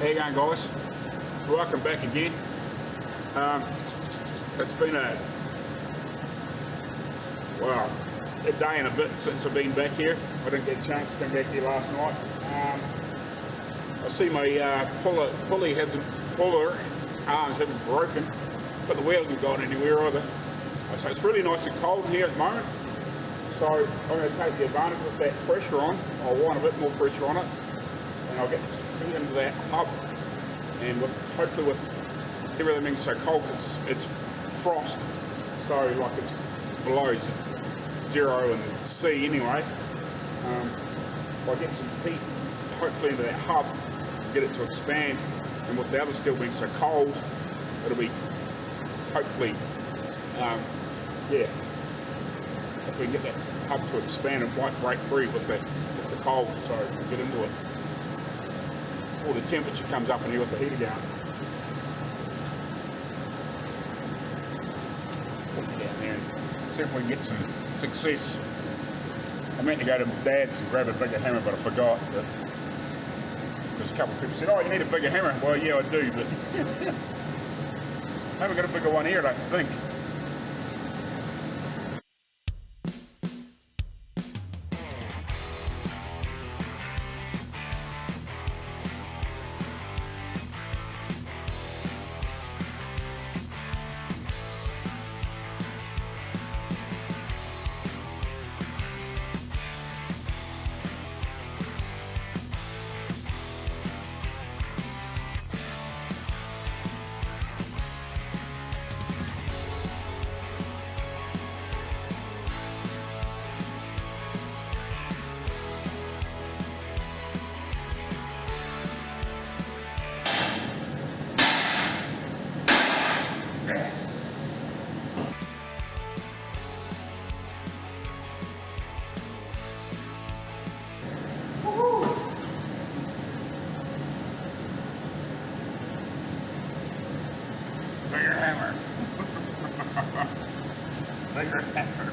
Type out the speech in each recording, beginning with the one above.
How you going, guys? Welcome back again. It's been a day and a bit since I've been back here. I didn't get a chance to come back here last night. I see my puller arms haven't broken, but the wheel hasn't gone anywhere either. So it's really nice and cold here at the moment. So I'm going to take the advantage of that pressure on. I'll want a bit more pressure on it, and I'll get into that hub. And hopefully with everything being so cold, because it's frost, so like it's below 0 and C anyway. I'll get some heat hopefully into that hub, get it to expand, and with the other steel being so cold, it'll be hopefully, if we can get that hub to expand, it might break free with the cold, so we'll get into it before the temperature comes up in here with the heater going. Put it down there and see if we can get some success. I meant to go to Dad's and grab a bigger hammer, but I forgot. But there's a couple of people said, "Oh, you need a bigger hammer." Well, yeah, I do, but I haven't got a bigger one here, I don't think. Bigger hammer. Bigger hammer.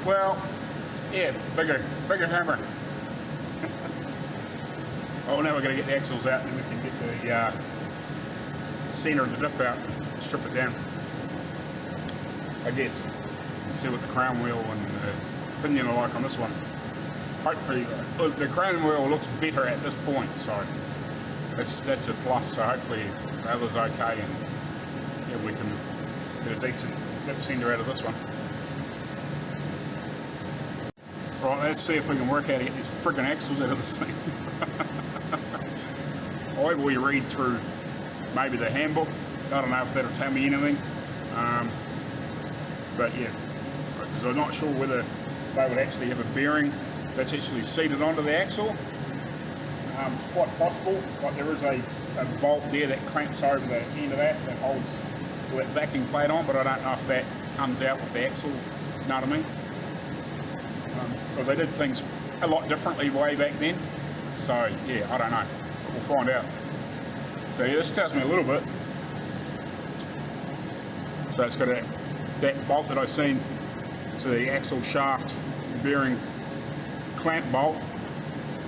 Well, yeah, bigger hammer. Oh, now we're going to get the axles out and then we can get the center of the diff out and strip it down, I guess, and see what the crown wheel and the pinion are like on this one. Hopefully, the crown wheel looks better at this point, so that's a plus, so hopefully the other's okay and yeah, we can get a decent diff center out of this one. Right, let's see if we can work out how to get these friggin' axles out of this thing. I will read through maybe the handbook. I don't know if that'll tell me anything. But yeah, because I'm not sure whether they would actually have a bearing that's actually seated onto the axle. It's quite possible, but there is a bolt there that clamps over the end of that holds that backing plate on, but I don't know if that comes out with the axle, you know what I mean? Because they did things a lot differently way back then. So yeah, I don't know. We'll find out. So yeah, this tells me a little bit. So it's got that bolt that I've seen. It's the axle shaft bearing clamp bolt.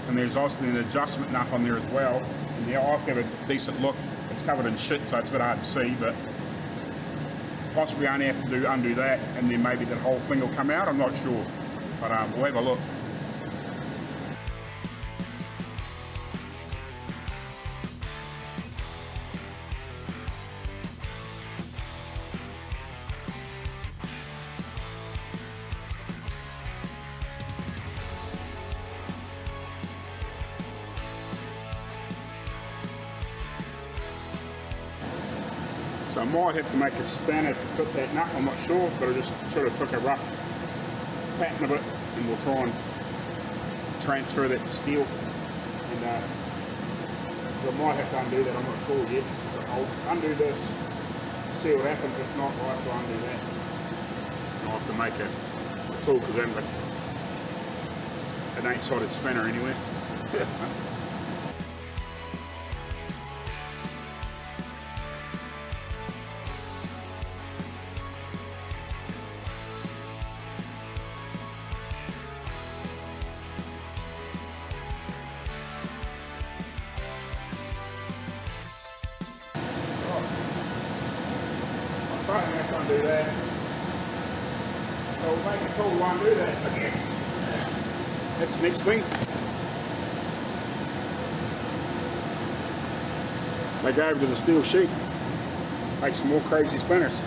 And there's also an adjustment nut on there as well. And yeah, I'll have to have a decent look. It's covered in shit, so it's a bit hard to see, but possibly only have to undo that, and then maybe that whole thing will come out. I'm not sure. But we'll have a look. So I might have to make a spanner to put that nut, I'm not sure, but I just sort of took a rough pattern of it and we'll try and transfer that to steel and I might have to undo that, I'm not sure yet. But I'll undo this, see what happens. If not, I'll have to undo that. And I'll have to make a tool because I haven't got an 8-sided spanner anywhere. I have to undo that. So we'll make a tool to undo that, I guess. That's the next thing. They go over to the steel sheet, make some more crazy spinners.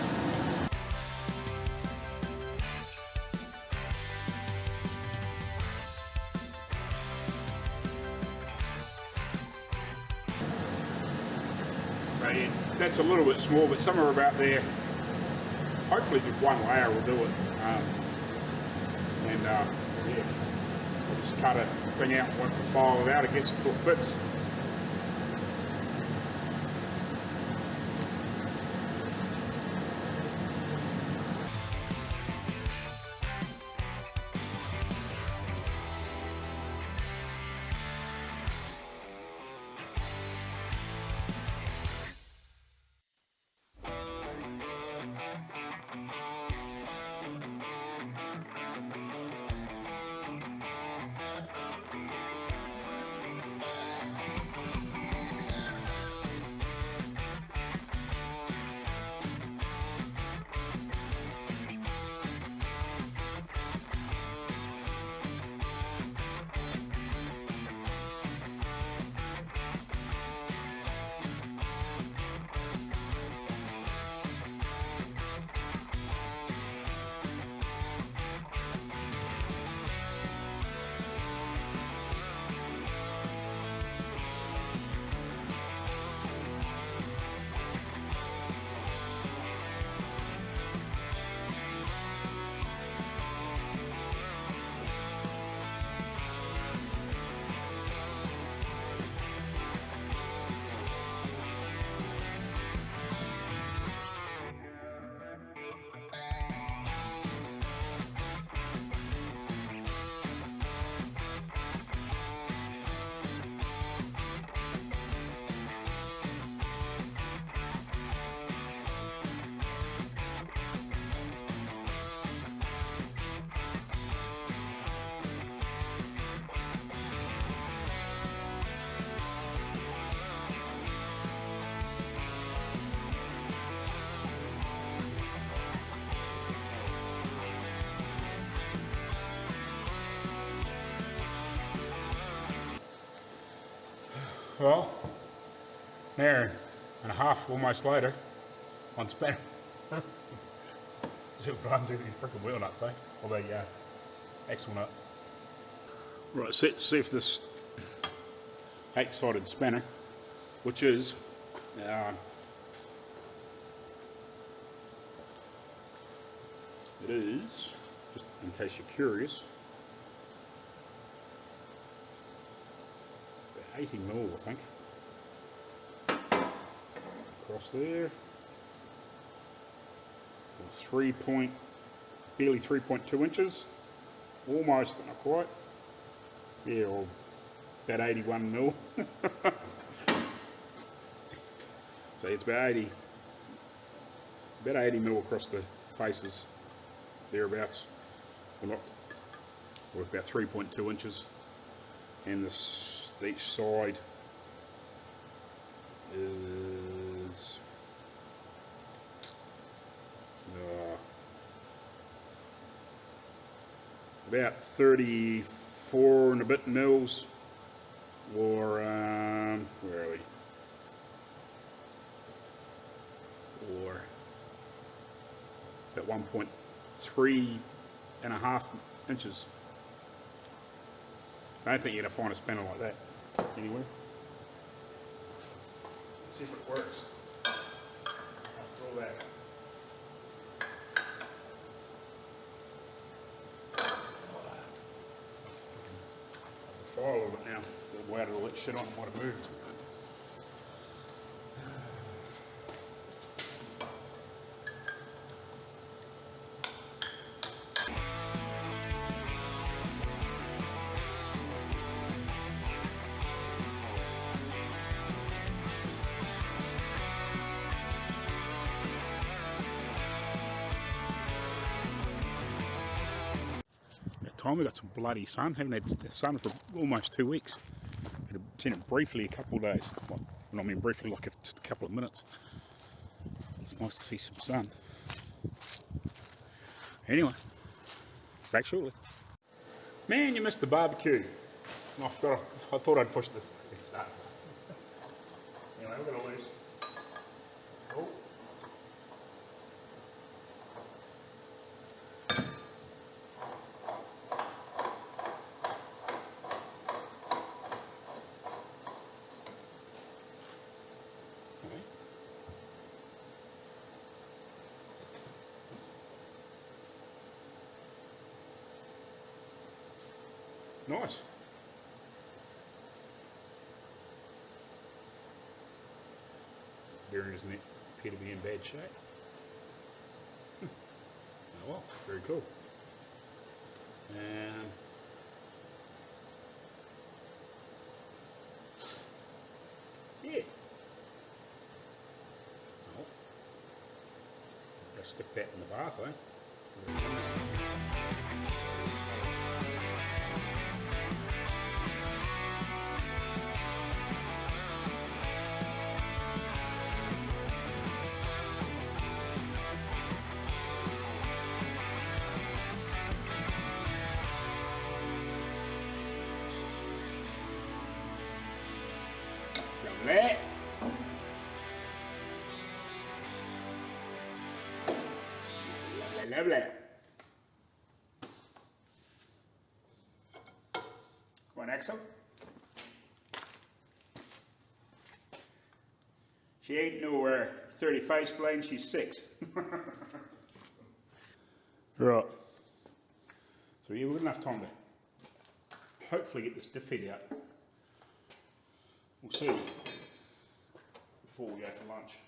So yeah, that's a little bit small, but somewhere about there. Hopefully just one layer will do it. Yeah, I'll just cut a thing out once I file it out, I guess, until it fits. Well, an hour and a half almost later, on spanner. See if I undo these freaking wheel nuts, eh? Or the axle nut. Right, so let's see if this 8-sided spanner, which is it is, just in case you're curious, 80 mil, I think. Across there. Barely 3.2 inches. Almost, but not quite. Yeah, or about 81 mil. So it's about 80 mil across the faces, thereabouts. Or about 3.2 inches. And each side is about 34 and a bit mils, or where are we? Or about 1.3 inches. I don't think you're going to find a spanner like that anywhere. Let's see if it works after all that. I have to file a little bit now. The way to let shit on might have moved. time. We got some bloody sun. Haven't had the sun for almost 2 weeks. Seen it briefly a couple of days. Well, I mean briefly, like just a couple of minutes. It's nice to see some sun. Anyway, back shortly. Man, you missed the barbecue. I thought I'd push the start. Anyway, we're gonna lose. Oh. Nice. Bearing doesn't appear to be in bad shape. Oh well, very cool. Yeah. Oh. Gotta stick that in the bath, eh? Lovely. Lovely. Come on, Axel. She ain't no 30 face blind, she's 6. Right. So yeah, we've got enough time to hopefully get this diff head out. We'll see before we go for lunch.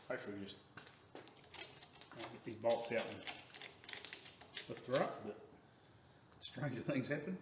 Hopefully we just get these bolts out and lift her up, but stranger things happen.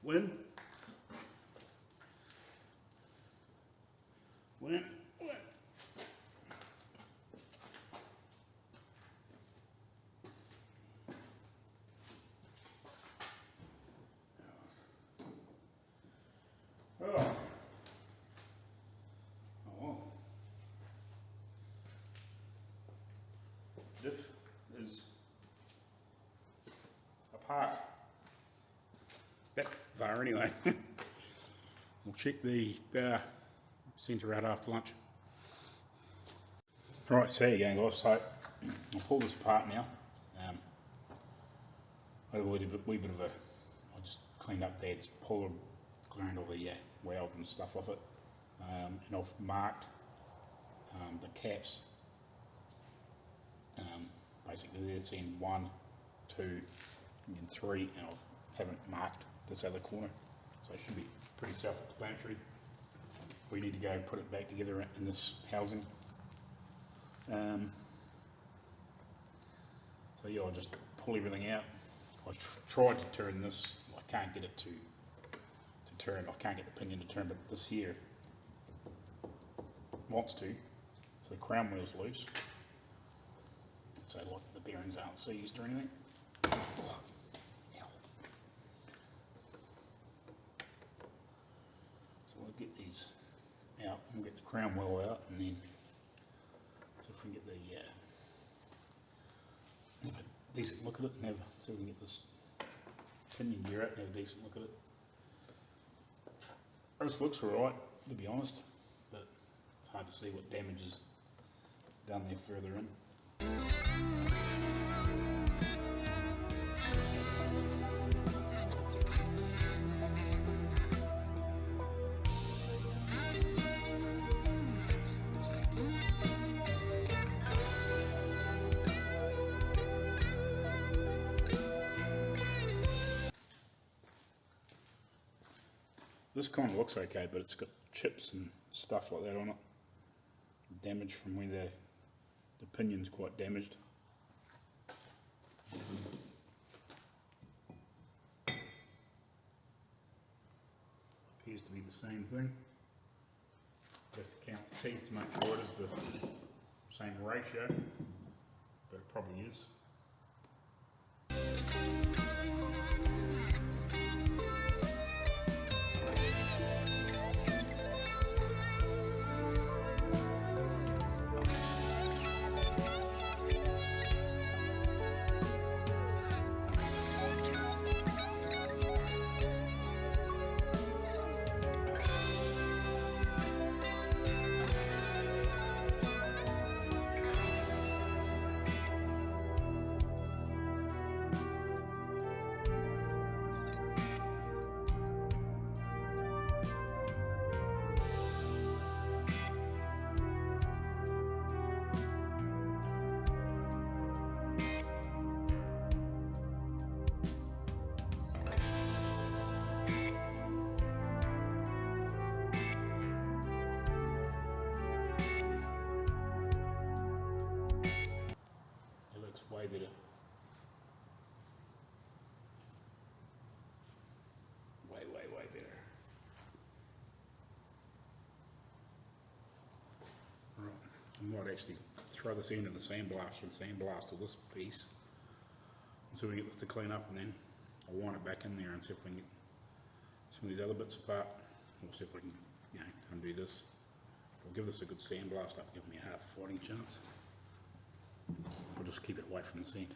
Win. Win. Win. Oh. Oh. Diff is apart. That far anyway. We'll check the centre out after lunch. Right, so there you go guys, so I'll pull this apart now. I had a wee bit of I just cleaned up Dad's puller, cleaned all the weld and stuff off it, and I've marked the caps. Basically they're saying 1, 2 and 3, and I haven't marked this other corner, so it should be pretty self-explanatory. We need to go put it back together in this housing. So yeah, I'll just pull everything out. I tried to turn this, I can't get it to turn, I can't get the pinion to turn, but this here wants to, so the crown wheel's loose, so like the bearings aren't seized or anything. Oh, so we'll get these out, we'll get the crown wheel out, and then see if we can get the have a decent look at it and see if we can get this pinion gear out and have a decent look at it. This looks alright, to be honest, but it's hard to see what damage is done there further in. This kind of looks okay, but it's got chips and stuff like that on it. Damage from where the pinion's quite damaged. Appears to be the same thing. You have to count the teeth to make sure it is the same ratio, but it probably is. Way better. Way better. Right, I might actually throw this into the sandblaster and sandblast this piece until we get this to clean up, and then I'll wind it back in there and see if we can get some of these other bits apart. We'll see if we can, undo this. I'll give this a good sandblast up, give me a half a fighting chance. I'll just keep it away from the sand.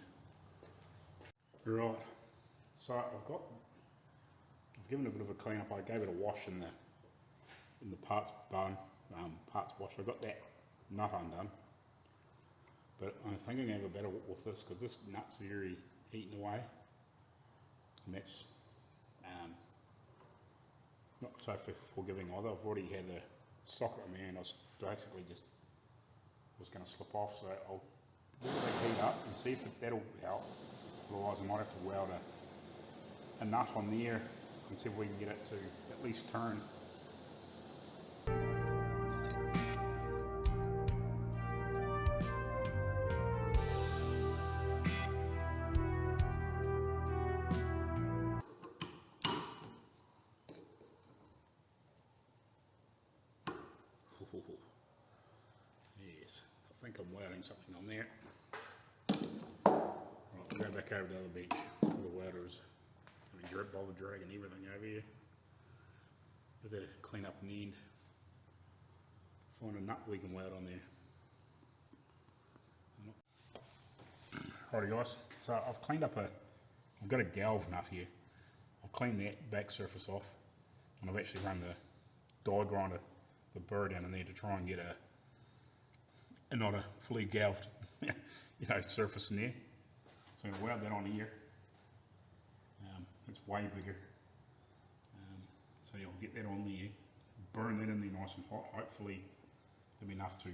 Right, so I've given it a bit of a clean up. I gave it a wash in the parts wash. I got that nut undone, but I think I'm going to have a better with this because this nut's very eaten away, and that's not so forgiving either. I've already had a socket on there and I was basically just was going to slip off, so I'll let it heat up and see if that'll help. Otherwise I might have to weld a nut on there and see if we can get it to at least turn. Yes, I think I'm welding something on there. Right, we'll go back over to the other bench where the welder is. Drip bother dragging everything over here. Give that a clean up in the end. Find a nut we can weld on there. Alrighty guys, so I've cleaned up I've got a galv nut here. I've cleaned that back surface off, and I've actually run the die grinder, the burr down in there to try and get not a fully galved surface in there. So I'm going to weld that on here. It's way bigger, so you'll get that on there, burn that in there nice and hot. Hopefully there'll be enough to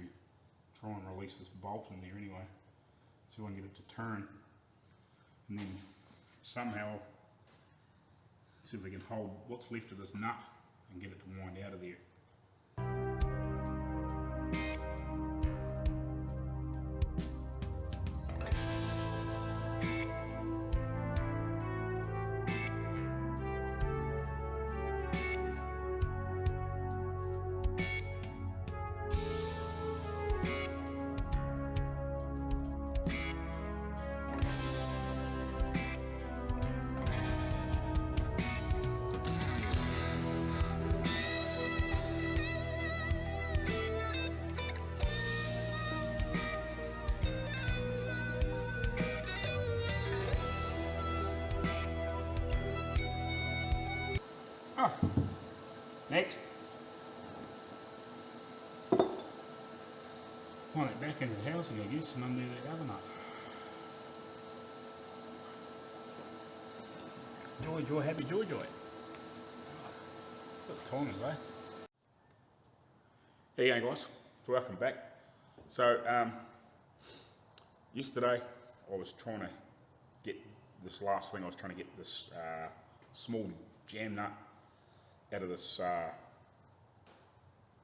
try and release this bolt in there anyway, so I can get it to turn, and then somehow see if we can hold what's left of this nut and get it to wind out of there. Oh, next. Want it back into the housing, I guess, and undo that other nut. Joy, joy, happy joy, joy. That's what time is, eh? How you going, guys? Welcome back. So, yesterday I was trying to get this last thing. I was trying to get this small jam nut out of this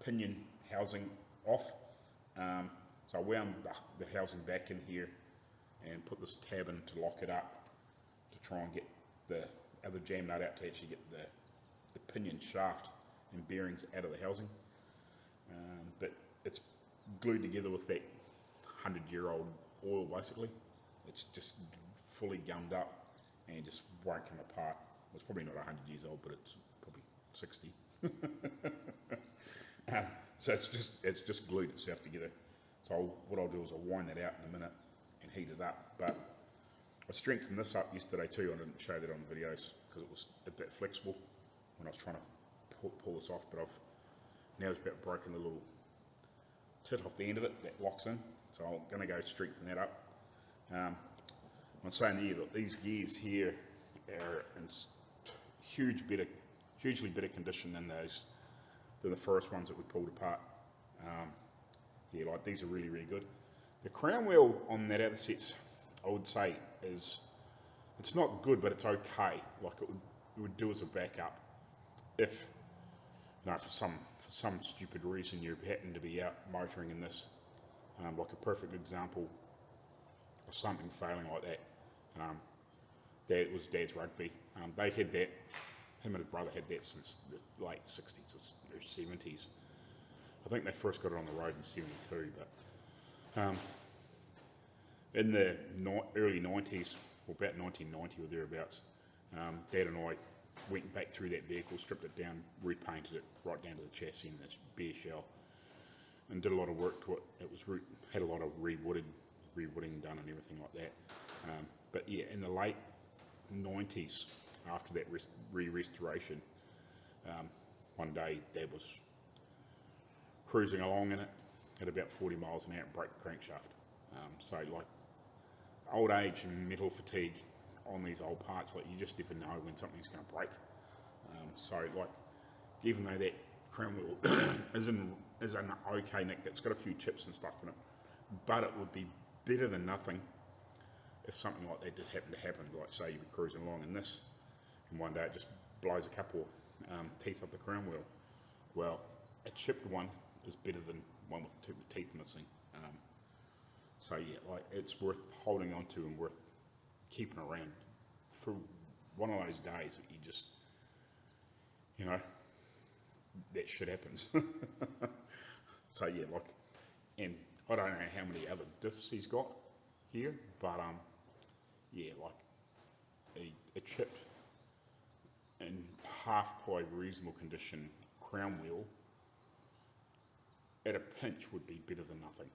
pinion housing off. So I wound the housing back in here and put this tab in to lock it up to try and get the other jam nut out to actually get the pinion shaft and bearings out of the housing. But it's glued together with that 100-year-old oil basically. It's just fully gummed up and just won't come apart. It's probably not 100 years old, but it's probably 60. So it's just glued itself together. So what I'll do is I'll wind that out in a minute and heat it up. But I strengthened this up yesterday too. I didn't show that on the videos because it was a bit flexible when I was trying to pull this off. But now it's about broken the little tit off the end of it that locks in. So I'm going to go strengthen that up. I'm saying here that these gears here are in hugely better condition than the first ones that we pulled apart. Yeah, like these are really, really good. The crown wheel on that other sets, I would say, it's not good, but it's okay. Like it would do as a backup if, you know, for some stupid reason you happen to be out motoring in this. Like a perfect example of something failing like that. That was Dad's rugby. They had that. Him and his brother had that since the late 60s or 70s. I think they first got it on the road in 72, but in the early 90s, or about 1990 or thereabouts, Dad and I went back through that vehicle, stripped it down, repainted it right down to the chassis and this bare shell, and did a lot of work to it. It was had a lot of rewooding done and everything like that. But yeah, in the late 90s, after that restoration, one day Dad was cruising along in it at about 40 miles an hour and broke the crankshaft. So like old age and metal fatigue on these old parts, like you just never know when something's going to break. So like even though that crown wheel is an okay nick, it's got a few chips and stuff in it, but it would be better than nothing if something like that did happen to happen. Like say you were cruising along in this and one day it just blows a couple teeth off the crown wheel. Well, a chipped one is better than one with teeth missing. So yeah, like it's worth holding on to and worth keeping around for one of those days that you just, you know, that shit happens. So yeah, like, and I don't know how many other diffs he's got here, but yeah, like a chipped and half-ply reasonable condition crown wheel at a pinch would be better than nothing,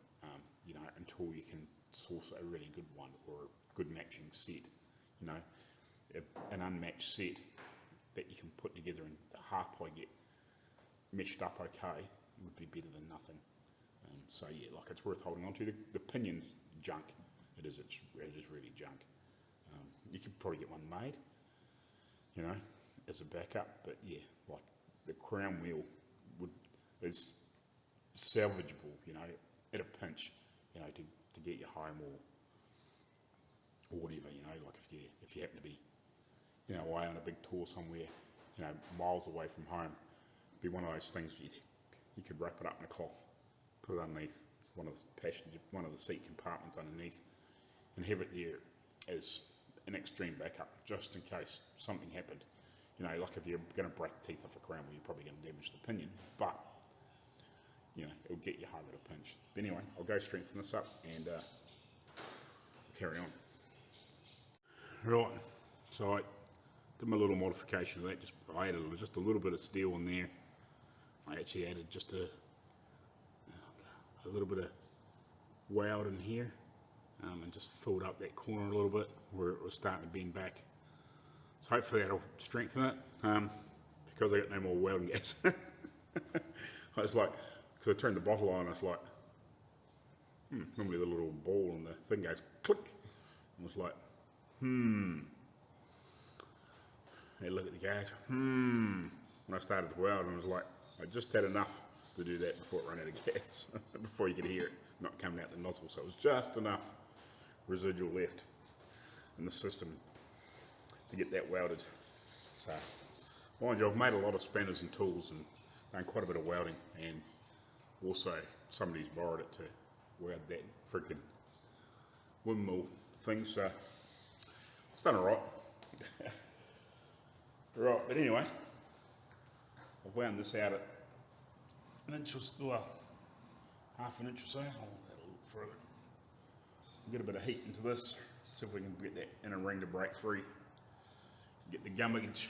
you know, until you can source a really good one or a good matching set, you know, an unmatched set that you can put together and the half-ply get meshed up okay would be better than nothing. So yeah, like it's worth holding on to. The pinion's junk. It is really junk. You could probably get one made, you know, as a backup, but yeah, like the crown wheel is salvageable, you know, at a pinch, you know, to get you home or whatever, you know, like if you happen to be, you know, away on a big tour somewhere, you know, miles away from home, be one of those things you could wrap it up in a cloth, put it underneath one of the seat compartments underneath, and have it there as an extreme backup, just in case something happened. You know, like if you're going to break teeth off a crown wheel, you're probably going to damage the pinion, but you know, it'll get you home at a pinch. But anyway, I'll go strengthen this up and carry on. Right, so I did my little modification of that. I added just a little bit of steel in there. I actually added just a little bit of weld in here, and just filled up that corner a little bit where it was starting to bend back. So hopefully that'll strengthen it. because I got no more welding gas. I was like, because I turned the bottle on, I was like, normally the little ball and the thing goes click. I was like, Hey, look at the gas. When I started to weld, I was like, I just had enough to do that before it ran out of gas, before you could hear it not coming out the nozzle. So it was just enough residual left in the system to get that welded. So, mind you, I've made a lot of spanners and tools and done quite a bit of welding, and also somebody's borrowed it to weld that freaking windmill thing, so it's done alright. Right, but anyway, I've wound this out at an inch or so, well, half an inch or so. I'll add a little further. Get a bit of heat into this, see if we can get that inner ring to break free. Get the gummage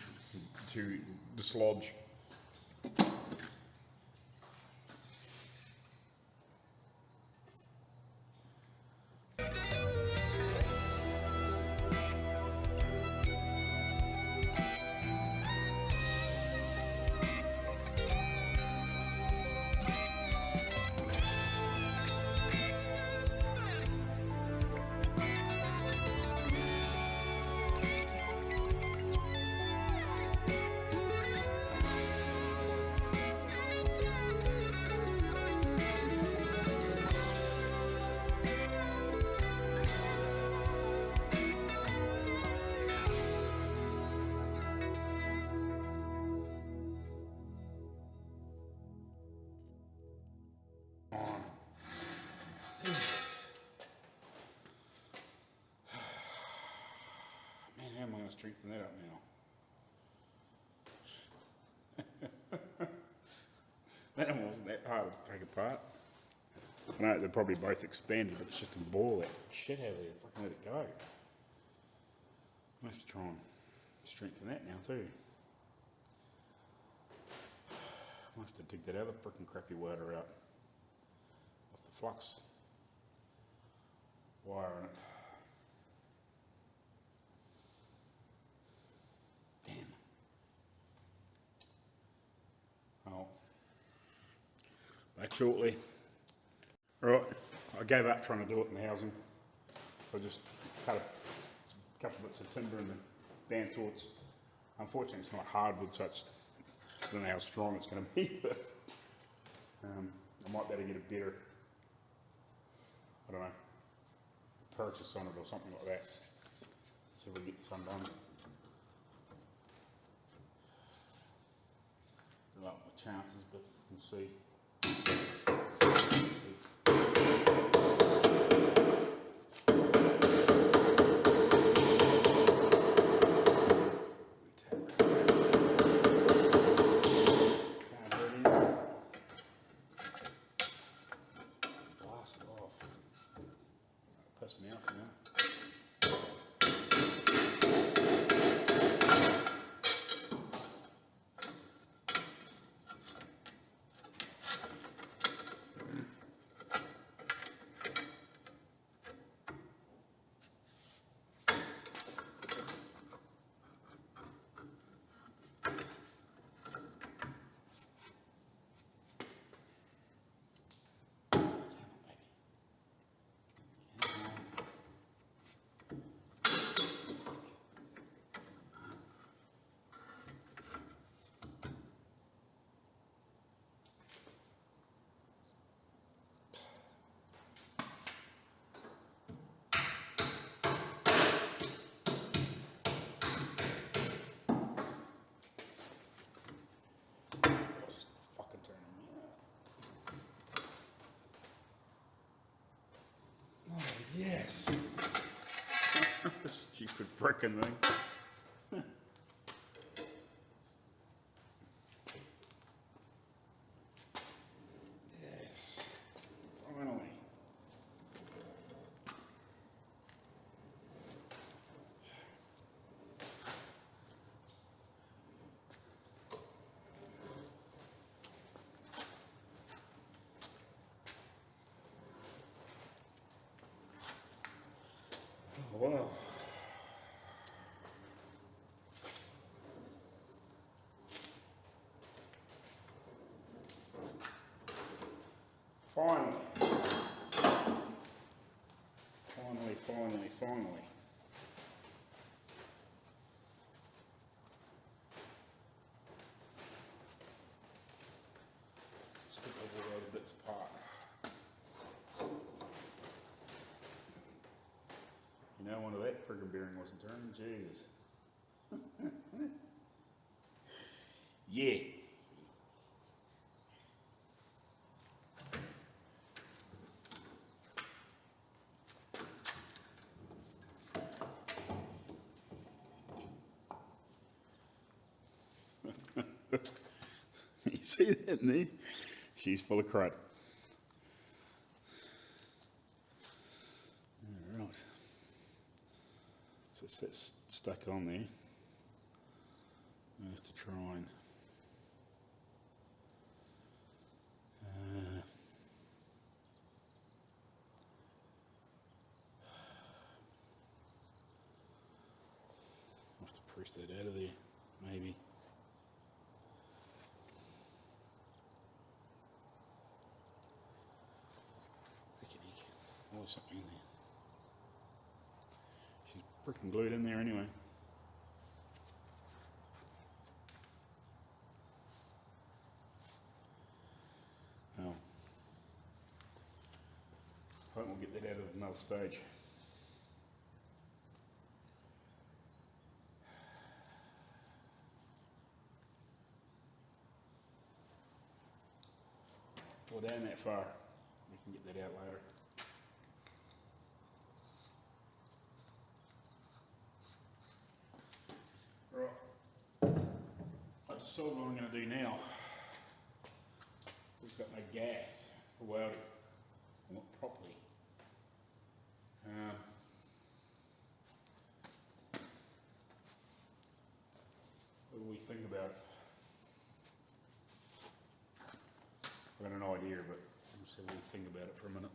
to dislodge. Man, how am I going to strengthen that up now? That one wasn't that hard to take apart. I know they're probably both expanded, but it's just to ball that shit out of there. Fucking let it go. I have to try and strengthen that now too. I have to dig that other freaking crappy welder out off the flux wire in it. Damn. Oh. Back shortly. Right, I gave up trying to do it in the housing. So I just cut a couple of bits of timber and the bandsaw. Unfortunately, it's not hardwood, so I don't know how strong it's going to be, but I might be able to get a better, I don't know, purchase on it or something like that. See if we can get this undone. Don't like my chances, but we'll see. Blast it off. Piss me off, you know. Yes. Stupid frickin' thing. Yes. Finally. Oh, wow. finally. Let's get all the other bits apart. You know, one of that friggin' bearing wasn't turning, Jesus. Yeah. You see that in there? She's full of crud. Alright. So that's stuck on there. I have to try and I have to press that out of there, maybe. Oh, there's something in there. She's freaking glued in there anyway. Oh. I hope we'll get that out of another stage. Well, down that far. We can get that out later. Right. I've decided what I'm going to do now. So it's got no gas for welding. Not properly. What do we think about it? I've got an idea, but we'll see what we think about it for a minute.